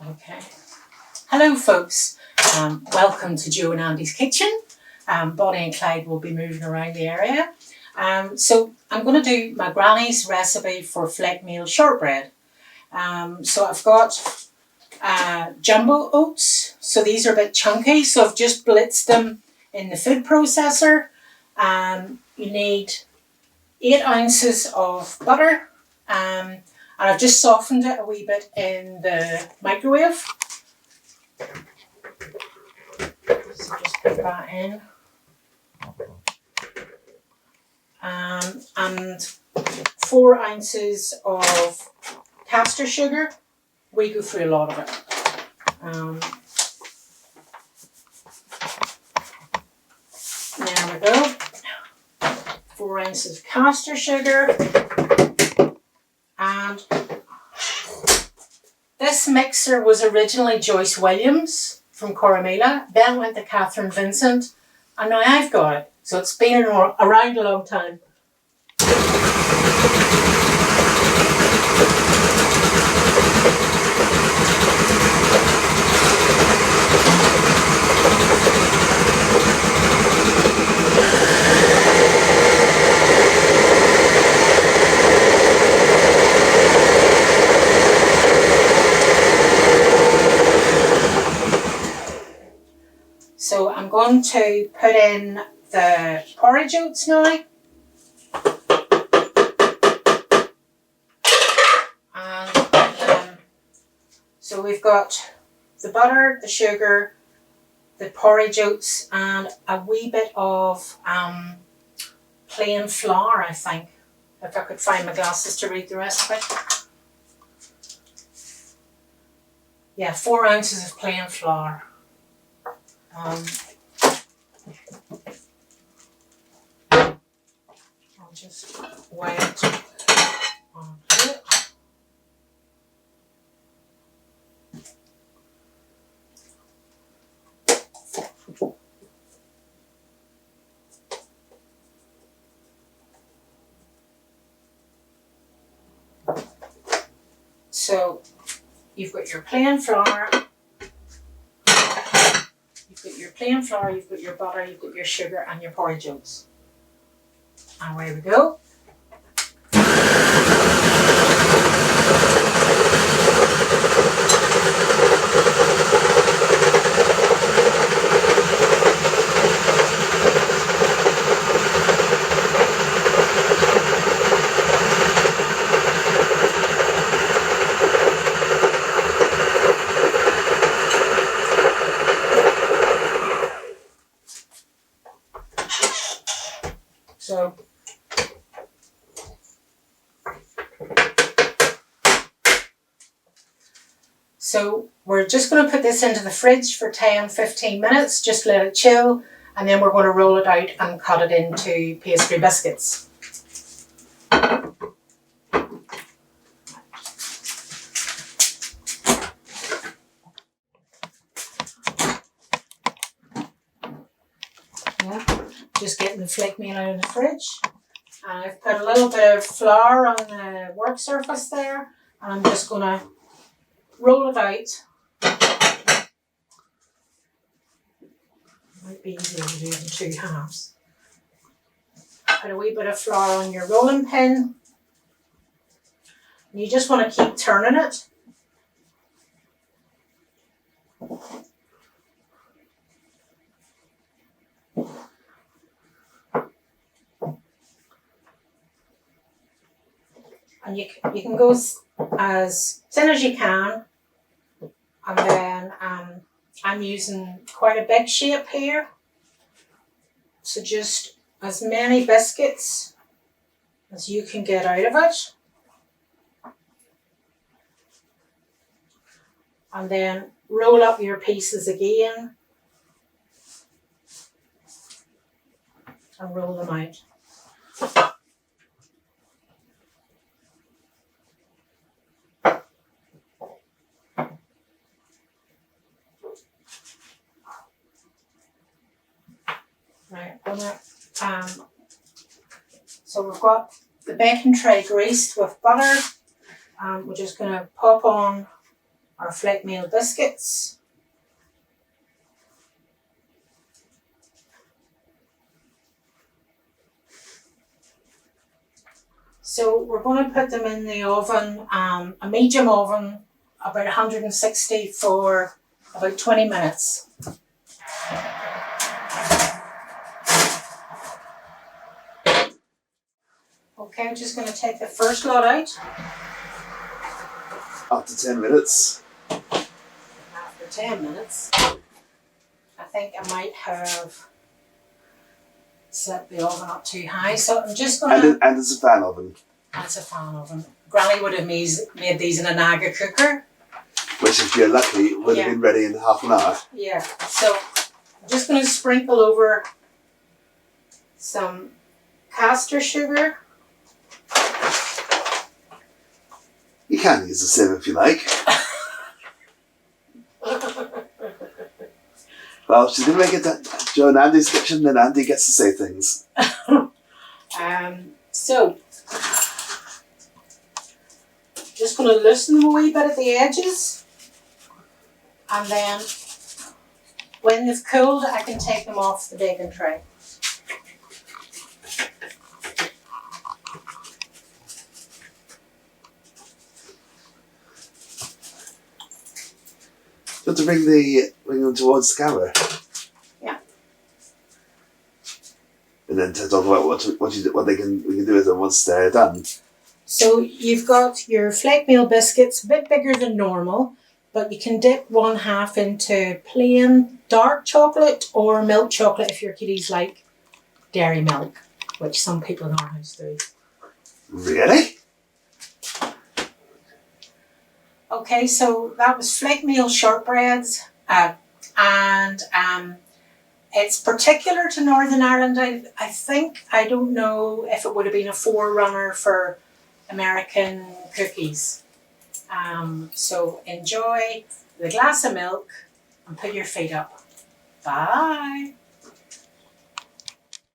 Okay. Hello folks, welcome to Joe and Andy's kitchen. Bonnie and Clyde will be moving around the area. So I'm going to do my granny's recipe for flakemeal shortbread. So I've got jumbo oats, so these are a bit chunky, so I've just blitzed them in the food processor. You need 8 ounces of butter, and I've just softened it a wee bit in the microwave. So just put that in. And 4 ounces of caster sugar. We go through a lot of it. There we go. 4 ounces of caster sugar. And this mixer was originally Joyce Williams from Coromila, then went to Catherine Vincent, and now I've got it. So it's been around a long time. So I'm going to put in the porridge oats now. And so we've got the butter, the sugar, the porridge oats, and a wee bit of plain flour, I think. If I could find my glasses to read the recipe. Yeah, 4 ounces of plain flour. I'll just weigh it onto it. So you've got your plain flour. You've got your butter, you've got your sugar and your porridge oats. And away we go. So we're just going to put this into the fridge for 10-15 minutes, just let it chill, and then we're going to roll it out and cut it into pastry biscuits. Yeah, just getting the flakemeal out of the fridge. And I've put a little bit of flour on the work surface there, and I'm just going to roll it out. Might be easier to do it in 2 halves. Put a wee bit of flour on your rolling pin. And you just want to keep turning it. And you can go as thin as you can, and then I'm using quite a big shape here, so just as many biscuits as you can get out of it, and then roll up your pieces again and roll them out. Right, so we've got the baking tray greased with butter. We're just going to pop on our flakemeal biscuits. So we're going to put them in the oven, a medium oven, about 160 for about 20 minutes. Okay, I'm just going to take the first lot out. After 10 minutes. After 10 minutes, I think I might have set the oven up too high, so I'm just going to... And it's a fan oven. That's a fan oven. Granny would have made these in a Naga cooker. Which, if you're lucky, would have been ready in half an hour. Yeah, so I'm just going to sprinkle over some caster sugar. You can use the sieve if you like. Well, she's going to make it to Joe and Andy's kitchen, then Andy gets to say things. So, just going to loosen them a wee bit at the edges. And then, when they've cooled, I can take them off the baking tray. You have to bring them towards the camera. Yeah. And then to talk about what we can do with them once they're done. So you've got your flakemeal biscuits, a bit bigger than normal, but you can dip one half into plain dark chocolate or milk chocolate if your kiddies like dairy milk, which some people in our house do. Really? Okay, so that was flakemeal shortbreads, and it's particular to Northern Ireland. I think, I don't know if it would have been a forerunner for American cookies. So enjoy the glass of milk and put your feet up. Bye.